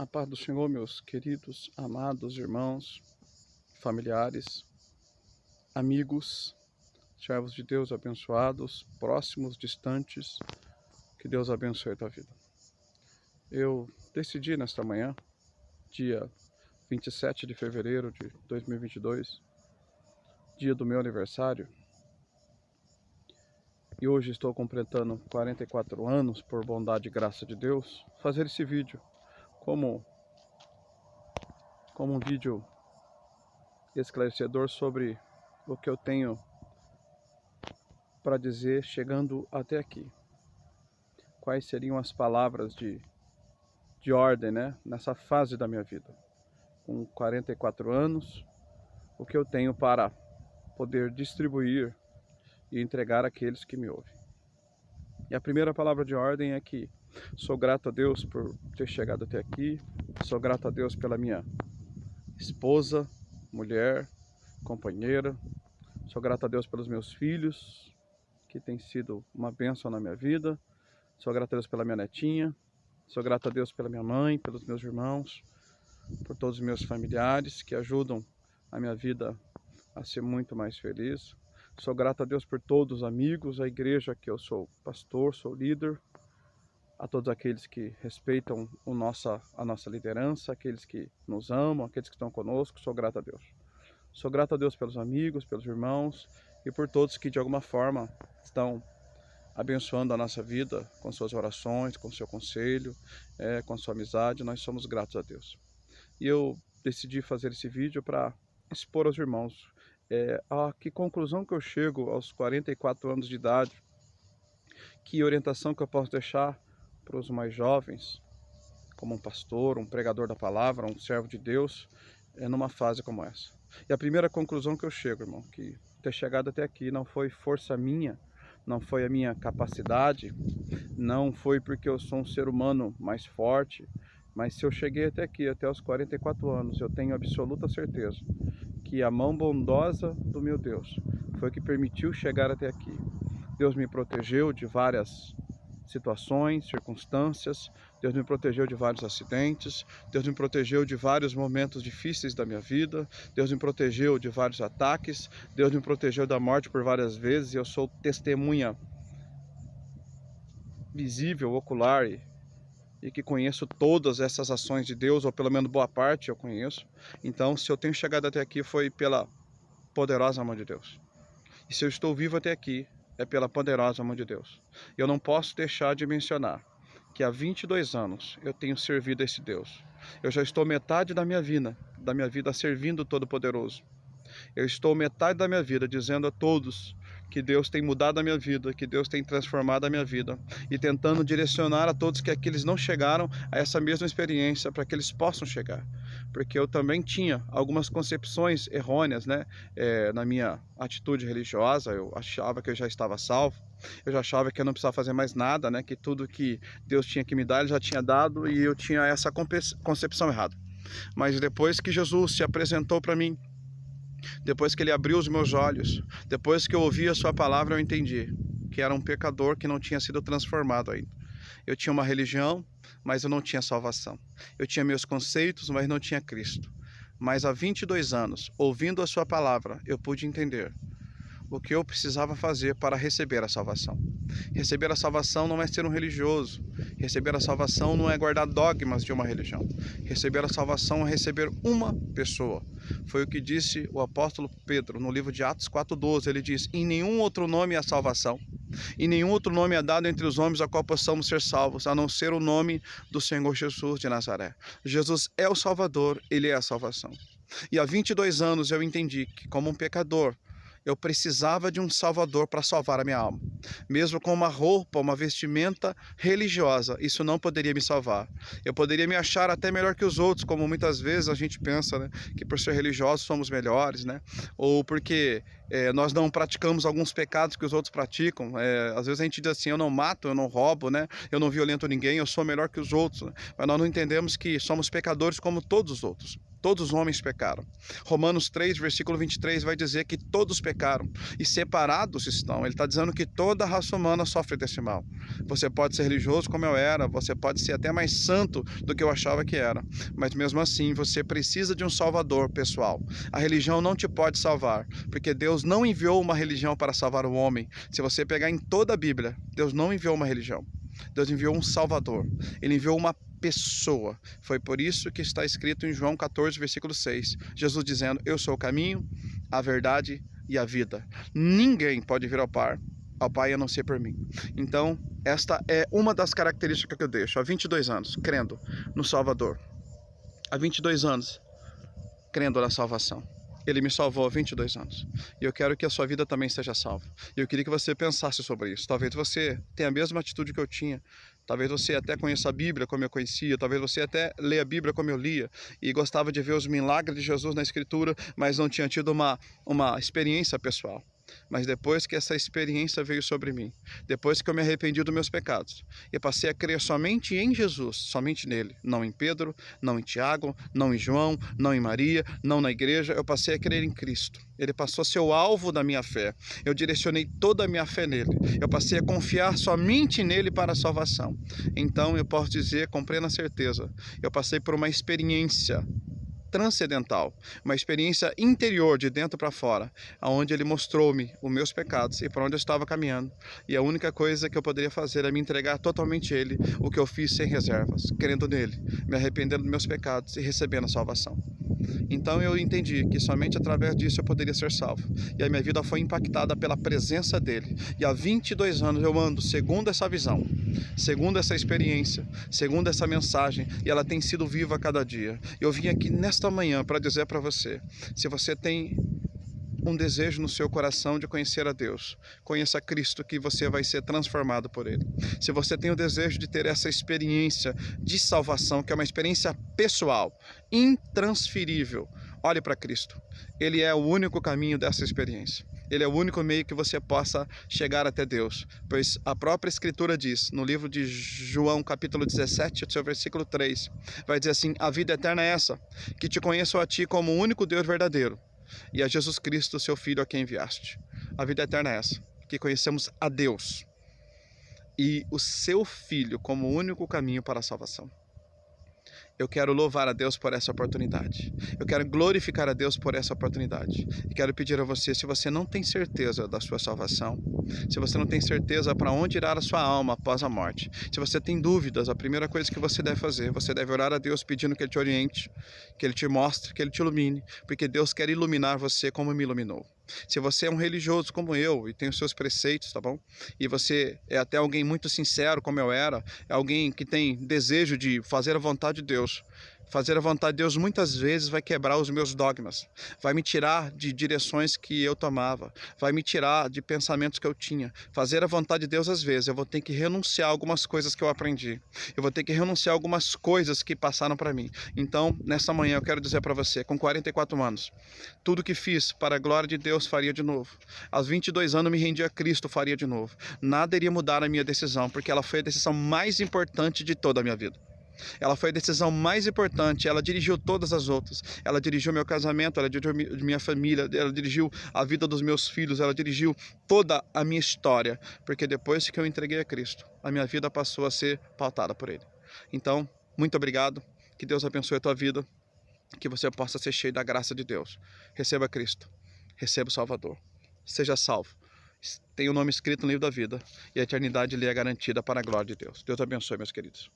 A paz do Senhor, meus queridos, amados irmãos, familiares, amigos, servos de Deus abençoados, próximos, distantes, que Deus abençoe a tua vida. Eu decidi nesta manhã, dia 27 de fevereiro de 2022, dia do meu aniversário, e hoje estou completando 44 anos, por bondade e graça de Deus, fazer esse vídeo como um vídeo esclarecedor sobre o que eu tenho para dizer chegando até aqui. Quais seriam as palavras de ordem, né, nessa fase da minha vida. Com 44 anos, o que eu tenho para poder distribuir e entregar àqueles que me ouvem. E a primeira palavra de ordem é que sou grato a Deus por ter chegado até aqui, sou grato a Deus pela minha esposa, mulher, companheira, sou grato a Deus pelos meus filhos, que tem sido uma bênção na minha vida, sou grato a Deus pela minha netinha, sou grato a Deus pela minha mãe, pelos meus irmãos, por todos os meus familiares que ajudam a minha vida a ser muito mais feliz. Sou grato a Deus por todos os amigos, a igreja que eu sou pastor, sou líder, a todos aqueles que respeitam a nossa liderança, aqueles que nos amam, aqueles que estão conosco, sou grato a Deus. Sou grato a Deus pelos amigos, pelos irmãos e por todos que de alguma forma estão abençoando a nossa vida com suas orações, com seu conselho, com sua amizade. Nós somos gratos a Deus. E eu decidi fazer esse vídeo para expor aos irmãos a que conclusão que eu chego aos 44 anos de idade, que orientação que eu posso deixar para os mais jovens, como um pastor, um pregador da palavra, um servo de Deus, numa fase como essa. E a primeira conclusão que eu chego, irmão, que ter chegado até aqui não foi força minha, não foi a minha capacidade, não foi porque eu sou um ser humano mais forte, mas se eu cheguei até aqui, até os 44 anos, eu tenho absoluta certeza que a mão bondosa do meu Deus foi que permitiu chegar até aqui. Deus me protegeu de várias situações, circunstâncias, Deus me protegeu de vários acidentes, Deus me protegeu de vários momentos difíceis da minha vida, Deus me protegeu de vários ataques, Deus me protegeu da morte por várias vezes, e eu sou testemunha visível, ocular, e que conheço todas essas ações de Deus, ou pelo menos boa parte eu conheço. Então, se eu tenho chegado até aqui, foi pela poderosa mão de Deus. E se eu estou vivo até aqui, é pela poderosa mão de Deus. Eu não posso deixar de mencionar que há 22 anos eu tenho servido a esse Deus. Eu já estou metade da minha vida servindo o Todo-Poderoso. Eu estou metade da minha vida dizendo a todos que Deus tem mudado a minha vida, que Deus tem transformado a minha vida, e tentando direcionar a todos que aqueles não chegaram a essa mesma experiência, para que eles possam chegar. Porque eu também tinha algumas concepções errôneas, né? Na minha atitude religiosa, eu achava que eu já estava salvo, eu já achava que eu não precisava fazer mais nada, né? Que tudo que Deus tinha que me dar, Ele já tinha dado, e eu tinha essa concepção errada. Mas depois que Jesus se apresentou para mim, depois que Ele abriu os meus olhos, depois que eu ouvi a sua palavra, eu entendi que era um pecador que não tinha sido transformado ainda. Eu tinha uma religião, mas eu não tinha salvação. Eu tinha meus conceitos, mas não tinha Cristo. Mas há 22 anos, ouvindo a sua palavra, eu pude entender o que eu precisava fazer para receber a salvação. Receber a salvação não é ser um religioso. Receber a salvação não é guardar dogmas de uma religião. Receber a salvação é receber uma pessoa. Foi o que disse o apóstolo Pedro no livro de Atos 4:12. Ele diz: em nenhum outro nome há salvação, e nenhum outro nome é dado entre os homens a qual possamos ser salvos, a não ser o nome do Senhor Jesus de Nazaré. Jesus é o Salvador, Ele é a salvação. E há 22 anos eu entendi que, como um pecador, eu precisava de um Salvador para salvar a minha alma. Mesmo com uma roupa, uma vestimenta religiosa, isso não poderia me salvar. Eu poderia me achar até melhor que os outros, como muitas vezes a gente pensa, né? Que por ser religiosos somos melhores, né? Ou porque nós não praticamos alguns pecados que os outros praticam. Às vezes a gente diz assim: eu não mato, eu não roubo, né? Eu não violento ninguém, eu sou melhor que os outros, né? Mas nós não entendemos que somos pecadores como todos os outros. Todos os homens pecaram. Romanos 3, versículo 23 vai dizer que todos pecaram e separados estão. Ele está dizendo que toda a raça humana sofre desse mal. Você pode ser religioso como eu era, você pode ser até mais santo do que eu achava que era, mas mesmo assim você precisa de um salvador pessoal. A religião não te pode salvar, porque Deus não enviou uma religião para salvar o homem. Se você pegar em toda a Bíblia, Deus não enviou uma religião. Deus enviou um Salvador. Ele enviou uma pessoa. Foi por isso que está escrito em João 14, versículo 6. Jesus dizendo, eu sou o caminho, a verdade e a vida. Ninguém pode vir ao Pai a não ser por mim. Então, esta é uma das características que eu deixo. Há 22 anos, crendo no Salvador. Há 22 anos, crendo na salvação. Ele me salvou há 22 anos. E eu quero que a sua vida também seja salva. E eu queria que você pensasse sobre isso. Talvez você tenha a mesma atitude que eu tinha. Talvez você até conheça a Bíblia como eu conhecia. Talvez você até leia a Bíblia como eu lia. E gostava de ver os milagres de Jesus na Escritura, mas não tinha tido uma experiência pessoal. Mas depois que essa experiência veio sobre mim, depois que eu me arrependi dos meus pecados, eu passei a crer somente em Jesus, somente nele, não em Pedro, não em Tiago, não em João, não em Maria, não na igreja, eu passei a crer em Cristo. Ele passou a ser o alvo da minha fé, eu direcionei toda a minha fé nele, eu passei a confiar somente nele para a salvação. Então eu posso dizer com plena certeza, eu passei por uma experiência transcendental, uma experiência interior, de dentro para fora, onde ele mostrou-me os meus pecados e para onde eu estava caminhando, e a única coisa que eu poderia fazer é me entregar totalmente a ele, o que eu fiz sem reservas, crendo nele, me arrependendo dos meus pecados e recebendo a salvação. Então eu entendi que somente através disso eu poderia ser salvo. E a minha vida foi impactada pela presença dele. E há 22 anos eu ando segundo essa visão, segundo essa experiência, segundo essa mensagem. E ela tem sido viva a cada dia. Eu vim aqui nesta manhã para dizer para você, se você tem um desejo no seu coração de conhecer a Deus, conheça Cristo, que você vai ser transformado por Ele. Se você tem o desejo de ter essa experiência de salvação, que é uma experiência pessoal, intransferível, olhe para Cristo. Ele é o único caminho dessa experiência. Ele é o único meio que você possa chegar até Deus, pois a própria Escritura diz, no livro de João, capítulo 17, seu versículo 3, vai dizer assim, a vida eterna é essa, que te conheçam a ti como o único Deus verdadeiro, e a Jesus Cristo, seu Filho, a quem enviaste. A vida eterna é essa, que conhecemos a Deus e o seu Filho como o único caminho para a salvação. Eu quero louvar a Deus por essa oportunidade. Eu quero glorificar a Deus por essa oportunidade. E quero pedir a você, se você não tem certeza da sua salvação, se você não tem certeza para onde irá a sua alma após a morte, se você tem dúvidas, a primeira coisa que você deve fazer, você deve orar a Deus pedindo que Ele te oriente, que Ele te mostre, que Ele te ilumine, porque Deus quer iluminar você como me iluminou. Se você é um religioso como eu e tem os seus preceitos, tá bom? E você é até alguém muito sincero como eu era, é alguém que tem desejo de fazer a vontade de Deus. Fazer a vontade de Deus muitas vezes vai quebrar os meus dogmas, vai me tirar de direções que eu tomava, vai me tirar de pensamentos que eu tinha. Fazer a vontade de Deus, às vezes, eu vou ter que renunciar a algumas coisas que eu aprendi. Eu vou ter que renunciar a algumas coisas que passaram para mim. Então, nessa manhã, eu quero dizer para você, com 44 anos, tudo que fiz para a glória de Deus faria de novo. Aos 22 anos, me rendi a Cristo, faria de novo. Nada iria mudar a minha decisão, porque ela foi a decisão mais importante de toda a minha vida. Ela foi a decisão mais importante, ela dirigiu todas as outras. Ela dirigiu meu casamento, ela dirigiu minha família, ela dirigiu a vida dos meus filhos, ela dirigiu toda a minha história. Porque depois que eu entreguei a Cristo, a minha vida passou a ser pautada por Ele. Então, muito obrigado, que Deus abençoe a tua vida, que você possa ser cheio da graça de Deus. Receba Cristo, receba o Salvador, seja salvo. Tem o nome escrito no livro da vida e a eternidade lhe é garantida para a glória de Deus. Deus abençoe, meus queridos.